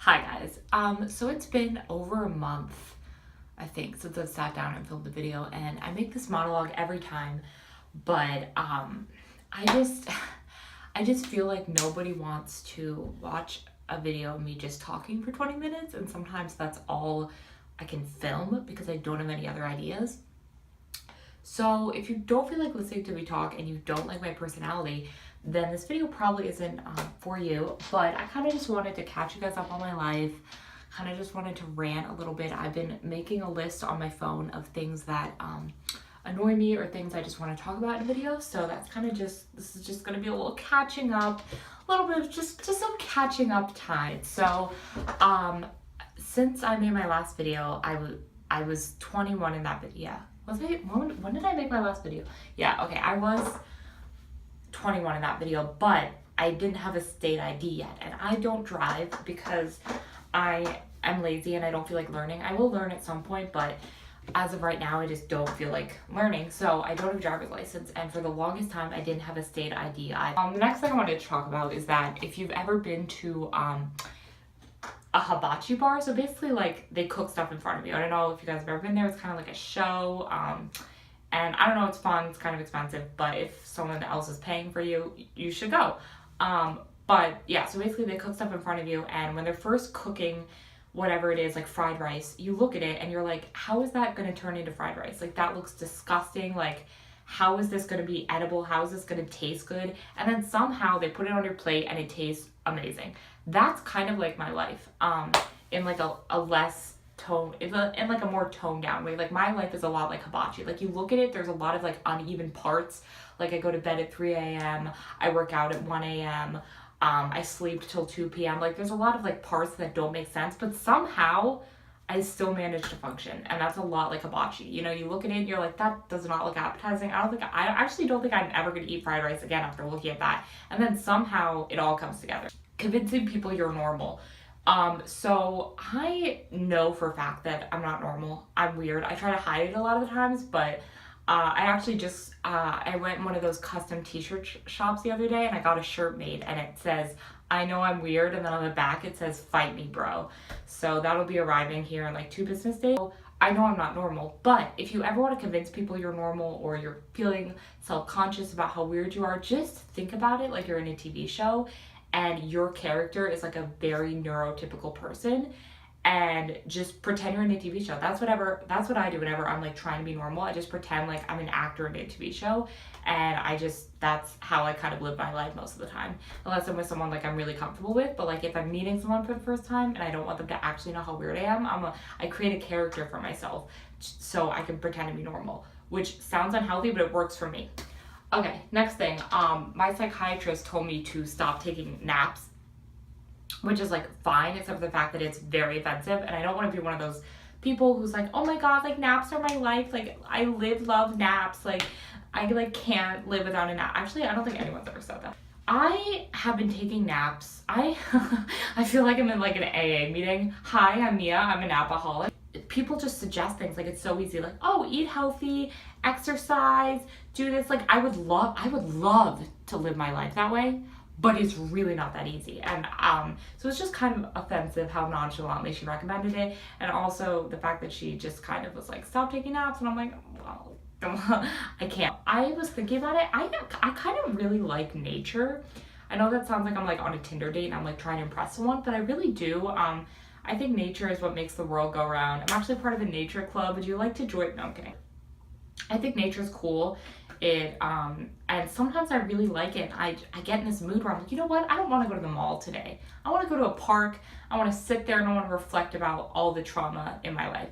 Hi guys. So it's been over a month, I think, since I've sat down and filmed a video, and I make this monologue every time, but I just I just feel like nobody wants to watch a video of me just talking for 20 minutes, and sometimes that's all I can film because I don't have any other ideas. So if you don't feel like listening to me talk and you don't like my personality, then this video probably isn't for you. But I kind of just wanted to catch you guys up on my life, kind of just wanted to rant a little bit. I've been making a list on my phone of things that annoy me or things I just want to talk about in a video. So that's kind of this is just going to be a little catching up, a little bit of just some catching up time. So since I made my last video, I was 21 in that video. Was I? When did I make my last video? Yeah, okay, I was 21 in that video, but I didn't have a state ID yet, and I don't drive because I am lazy and I don't feel like learning. I will learn at some point, but as of right now, I just don't feel like learning, so I don't have a driver's license, and for the longest time, I didn't have a state ID. The next thing I wanted to talk about is that if you've ever been to a hibachi bar, so basically like they cook stuff in front of you. I don't know if you guys have ever been there. It's kind of like a show, and I don't know, it's fun, it's kind of expensive, but if someone else is paying for you, you should go. But yeah, so basically they cook stuff in front of you, and when they're first cooking whatever it is, like fried rice, you look at it and you're like, how is that going to turn into fried rice? Like, that looks disgusting. Like, how is this going to be edible? How is this going to taste good? And then somehow they put it on your plate and it tastes amazing. That's kind of like my life, in like a less tone, in like a more toned down way. Like, my life is a lot like hibachi. Like, you look at it, there's a lot of like uneven parts. Like, I go to bed at 3 a.m. I work out at 1 a.m. I sleep till 2 p.m. Like, there's a lot of like parts that don't make sense, but somehow I still manage to function. And that's a lot like hibachi. You know, you look at it and you're like, that does not look appetizing. I actually don't think I'm ever going to eat fried rice again after looking at that. And then somehow it all comes together. Convincing people you're normal. So I know for a fact that I'm not normal. I'm weird. I try to hide it a lot of the times, but I actually just, I went in one of those custom t-shirt shops the other day, and I got a shirt made, and it says, I know I'm weird, and then on the back it says, fight me, bro. So that'll be arriving here in like 2 business days. I know I'm not normal, but if you ever want to convince people you're normal, or you're feeling self-conscious about how weird you are, just think about it like you're in a TV show, and your character is like a very neurotypical person, and just pretend you're in a TV show. That's what I do whenever I'm like trying to be normal. I just pretend like I'm an actor in a TV show, and that's how I kind of live my life most of the time, unless I'm with someone like I'm really comfortable with. But like if I'm meeting someone for the first time and I don't want them to actually know how weird I am, I create a character for myself so I can pretend to be normal, which sounds unhealthy, but it works for me. Okay, next thing, my psychiatrist told me to stop taking naps, which is like fine, except for the fact that it's very offensive, and I don't want to be one of those people who's like, oh my god, like naps are my life, like I love naps, like I like can't live without a nap. Actually, I don't think anyone's ever said that. I have been taking naps. I feel like I'm in like an AA meeting. Hi, I'm Mia, I'm an napaholic. People just suggest things like it's so easy, like, oh, eat healthy, exercise, do this. Like, I would love to live my life that way, but it's really not that easy. And so it's just kind of offensive how nonchalantly she recommended it, and also the fact that she just kind of was like, stop taking naps, and I'm like, well, I can't. I was thinking about it. I kind of really like nature. I know that sounds like I'm like on a Tinder date and I'm like trying to impress someone, but I really do. I think nature is what makes the world go round. I'm actually part of a nature club. Would you like to join? No, I'm kidding. I think nature's cool. And sometimes I really like it. I get in this mood where I'm like, you know what? I don't want to go to the mall today. I want to go to a park. I want to sit there and I want to reflect about all the trauma in my life.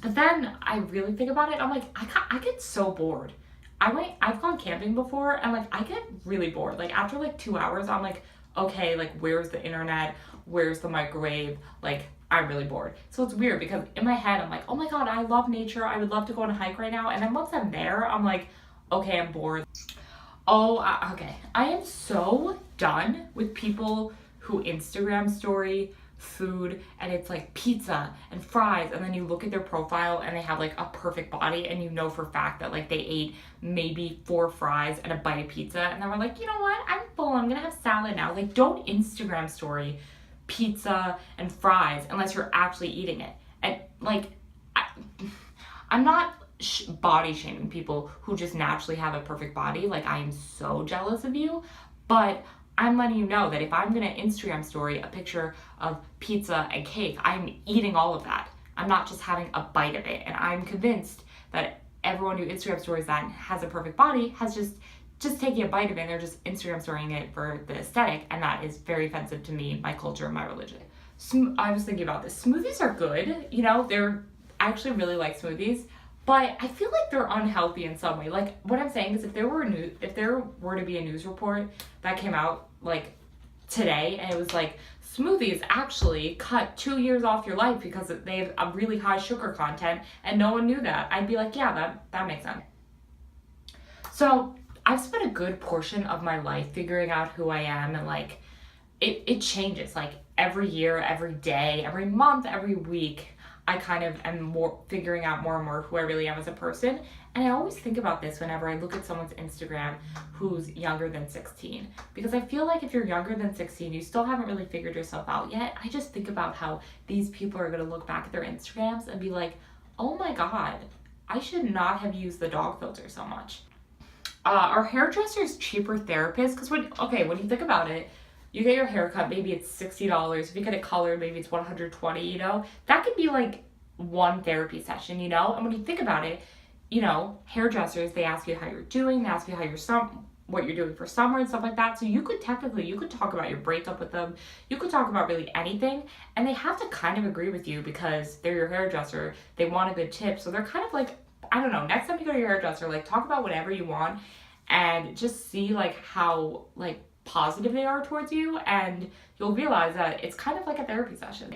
But then I really think about it. I'm like, I get so bored. I've gone camping before, and like I get really bored. Like after like 2 hours, I'm like, okay, like where's the internet? Where's the microwave? Like, I'm really bored. So it's weird because in my head, I'm like, oh my god, I love nature. I would love to go on a hike right now. And then once I'm there, I'm like, okay, I'm bored. Okay. I am so done with people who Instagram story food, and it's like pizza and fries, and then you look at their profile and they have like a perfect body, and you know for a fact that like they ate maybe 4 fries and a bite of pizza, and then we're like, you know what, I'm full, I'm gonna have salad now. Like, don't Instagram story pizza and fries unless you're actually eating it. And like, I'm not body shaming people who just naturally have a perfect body. Like, I am so jealous of you, but I'm letting you know that if I'm gonna Instagram story a picture of pizza and cake, I'm eating all of that. I'm not just having a bite of it. And I'm convinced that everyone who Instagram stories that has a perfect body has just taking a bite of it, and they're just Instagram storying it for the aesthetic, and that is very offensive to me, my culture, and my religion. I was thinking about this. Smoothies are good, you know, I actually really like smoothies, but I feel like they're unhealthy in some way. Like, what I'm saying is, if there were to be a news report that came out like today, and it was like, smoothies actually cut 2 years off your life because they have a really high sugar content, and no one knew that, I'd be like, yeah, that makes sense. So I've spent a good portion of my life figuring out who I am, and like, it changes like every year, every day, every month, every week. I kind of am figuring out more and more who I really am as a person. And I always think about this whenever I look at someone's Instagram who's younger than 16. Because I feel like if you're younger than 16, you still haven't really figured yourself out yet. I just think about how these people are going to look back at their Instagrams and be like, oh my God, I should not have used the dog filter so much. Are hairdressers cheaper therapists? Because when you think about it, you get your hair cut, maybe it's $60. If you get it colored, maybe it's $120, you know? That could be like one therapy session, you know? And when you think about it, you know, hairdressers, they ask you how you're doing, they ask you what you're doing for summer and stuff like that. So you could talk about your breakup with them. You could talk about really anything, and they have to kind of agree with you because they're your hairdresser. They want a good tip. So they're kind of like, I don't know, next time you go to your hairdresser, like, talk about whatever you want and just see like how like positive they are towards you, and you'll realize that it's kind of like a therapy session.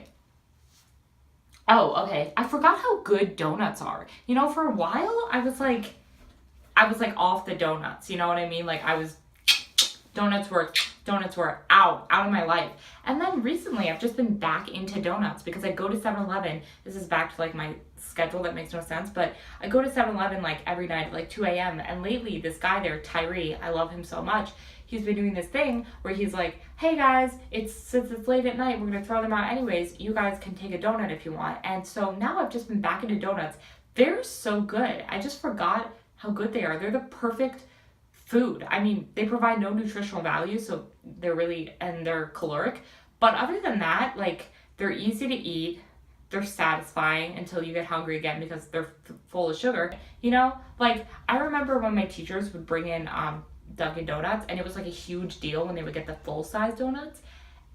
Oh, okay. I forgot how good donuts are. You know, for a while I was like off the donuts, you know what I mean? Like, donuts were out of my life. And then recently I've just been back into donuts because I go to 7-Eleven. This is back to like my schedule that makes no sense, but I go to 7-Eleven like every night at like 2 a.m. And lately this guy there, Tyree, I love him so much. He's been doing this thing where he's like, hey guys, since it's late at night, we're gonna throw them out anyways. You guys can take a donut if you want. And so now I've just been back into donuts. They're so good. I just forgot how good they are. They're the perfect food. I mean, they provide no nutritional value, so they're caloric. But other than that, like, they're easy to eat. They're satisfying until you get hungry again because they're full of sugar. You know, like, I remember when my teachers would bring in Dunkin' Donuts, and it was like a huge deal when they would get the full-size donuts.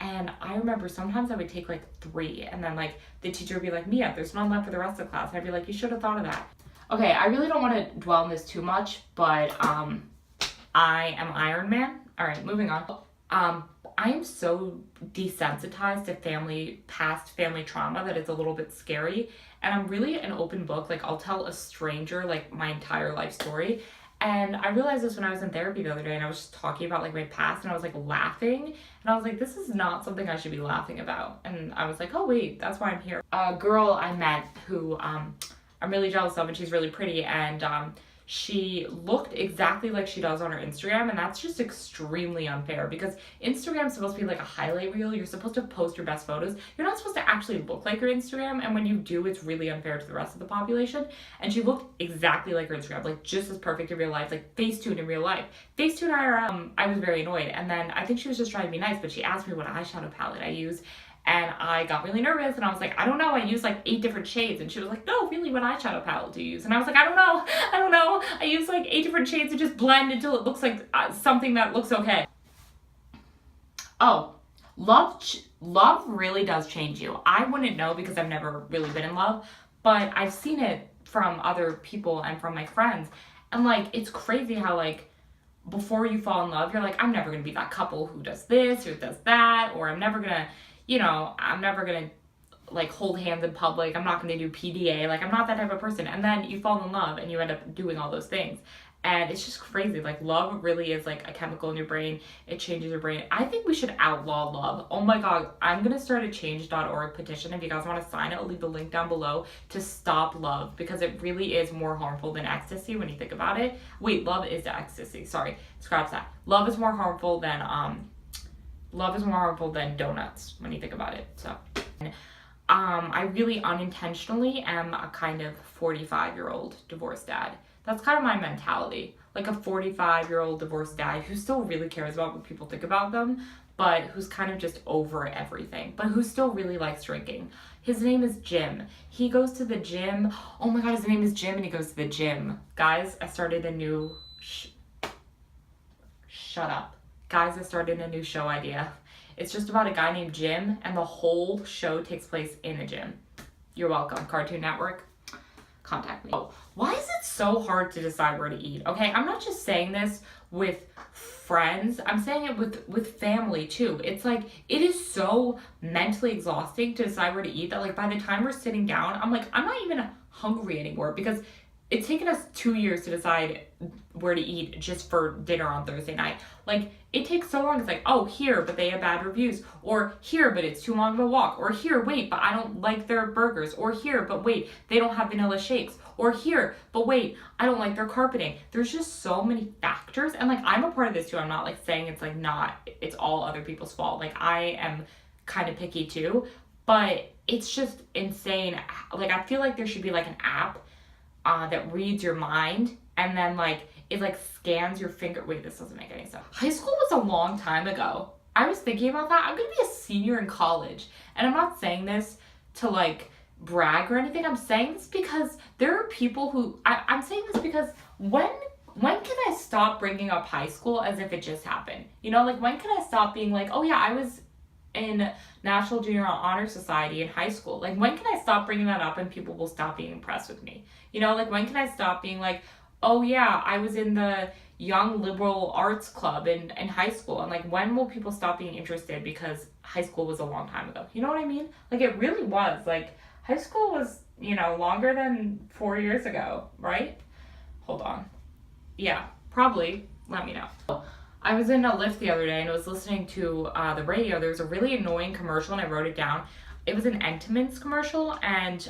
And I remember sometimes I would take like 3, and then like the teacher would be like, Mia, there's none left for the rest of the class. And I'd be like, you should have thought of that. Okay, I really don't want to dwell on this too much, but I am Iron Man. All right, moving on. I am so desensitized to past family trauma that it's a little bit scary. And I'm really an open book. Like, I'll tell a stranger like my entire life story. And I realized this when I was in therapy the other day, and I was just talking about like my past, and I was like laughing, and I was like, this is not something I should be laughing about. And I was like, oh wait, that's why I'm here. A girl I met who I'm really jealous of, and she's really pretty, and she looked exactly like she does on her Instagram, and that's just extremely unfair because Instagram's supposed to be like a highlight reel. You're supposed to post your best photos. You're not supposed to actually look like your Instagram, and when you do, it's really unfair to the rest of the population. And she looked exactly like her Instagram, like just as perfect in real life, like Facetune in real life. Facetune IRL, I was very annoyed, and then I think she was just trying to be nice, but she asked me what eyeshadow palette I use. And I got really nervous, and I was like, I don't know, I use like 8 different shades. And she was like, no, really, what eyeshadow palette do you use? And I was like, I don't know. I use like 8 different shades to just blend until it looks like something that looks okay. Oh, love really does change you. I wouldn't know because I've never really been in love, but I've seen it from other people and from my friends. And like, it's crazy how like, before you fall in love, you're like, I'm never gonna be that couple who does this or does that, or I'm never gonna like hold hands in public. I'm not gonna do PDA. Like, I'm not that type of person. And then you fall in love and you end up doing all those things. And it's just crazy. Like, love really is like a chemical in your brain. It changes your brain. I think we should outlaw love. Oh my God. I'm gonna start a change.org petition. If you guys wanna sign it, I'll leave the link down below, to stop love, because it really is more harmful than ecstasy when you think about it. Wait, love is ecstasy. Sorry, scratch that. Love is more harmful than love is more harmful than donuts when you think about it. So I really unintentionally am a kind of 45-year-old divorced dad. That's kind of my mentality. Like a 45-year-old divorced dad who still really cares about what people think about them, but who's kind of just over everything, but who still really likes drinking. His name is Jim. He goes to the gym. Oh my God, his name is Jim and he goes to the gym. Guys, I started a new... Shut up. Guys, I started a new show idea. It's just about a guy named Jim, and the whole show takes place in a gym. You're welcome, Cartoon Network. Contact me. Oh, why is it so hard to decide where to eat? Okay, I'm not just saying this with friends. I'm saying it with family too. It's like, it is so mentally exhausting to decide where to eat that like by the time we're sitting down, I'm like, I'm not even hungry anymore because it's taken us 2 years to decide where to eat just for dinner on Thursday night. Like, it takes so long. It's like, oh, here, but they have bad reviews. Or here, but it's too long of a walk. Or here, wait, but I don't like their burgers. Or here, but wait, they don't have vanilla shakes. Or here, but wait, I don't like their carpeting. There's just so many factors. And like, I'm a part of this too. I'm not like saying it's like it's all other people's fault. Like, I am kind of picky too. But it's just insane. Like, I feel like there should be like an app that reads your mind, and then like it like scans your finger. Wait, this doesn't make any sense. High school was a long time ago. I was thinking about that. I'm gonna be a senior in college, and I'm not saying this to like brag or anything. I'm saying this because there are people who I'm saying this because when can I stop bringing up high school as if it just happened? You know, like when can I stop being like, oh yeah, I was in National Junior Honor Society in high school. Like, when can I stop bringing that up and people will stop being impressed with me? You know, like, when can I stop being like, oh yeah, I was in the Young Liberal Arts Club in high school? And like, when will people stop being interested because high school was a long time ago? You know what I mean? Like, it really was. Like, high school was, you know, longer than 4 years ago, right? Hold on. Yeah, probably. Let me know. I was in a Lyft the other day and I was listening to the radio. There was a really annoying commercial and I wrote it down. It was an Mince commercial, and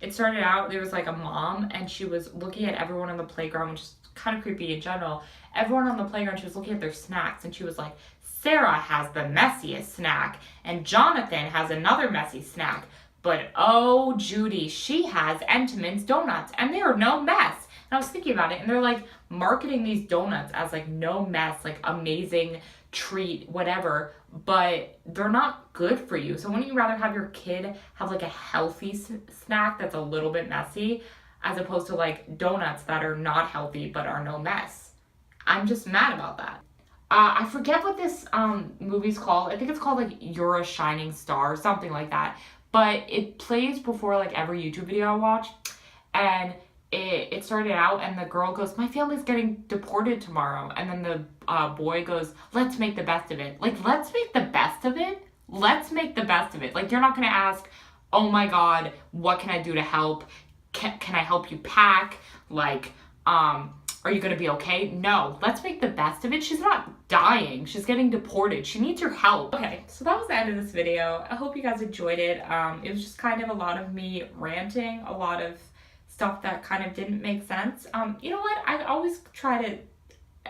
it started out, there was like a mom and she was looking at everyone on the playground, which is kind of creepy in general. Everyone on the playground, she was looking at their snacks and she was like, Sarah has the messiest snack and Jonathan has another messy snack. But oh, Judy, she has Entenmann's donuts and they are no mess. And I was thinking about it, and they're like marketing these donuts as like no mess, like amazing treat, whatever, but they're not good for you. So wouldn't you rather have your kid have like a healthy snack that's a little bit messy as opposed to like donuts that are not healthy but are no mess? I'm just mad about that. I forget what this movie's called. I think it's called like You're a Shining Star, something like that. But it plays before like every YouTube video I watch, and it started out and the girl goes, my family's getting deported tomorrow. And then the boy goes, let's make the best of it. Like, let's make the best of it? Let's make the best of it. Like, you're not going to ask, oh my God, what can I do to help? Can I help you pack? Like, are you going to be okay? No, let's make the best of it. She's not dying. She's getting deported. She needs your help. Okay, so that was the end of this video. I hope you guys enjoyed it. It was just kind of a lot of me ranting, a lot of stuff that kind of didn't make sense. You know what? I always try to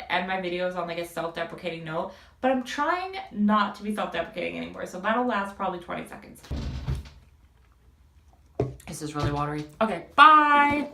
end my videos on like a self-deprecating note, but I'm trying not to be self-deprecating anymore. So that'll last probably 20 seconds. This is really watery. Okay, bye.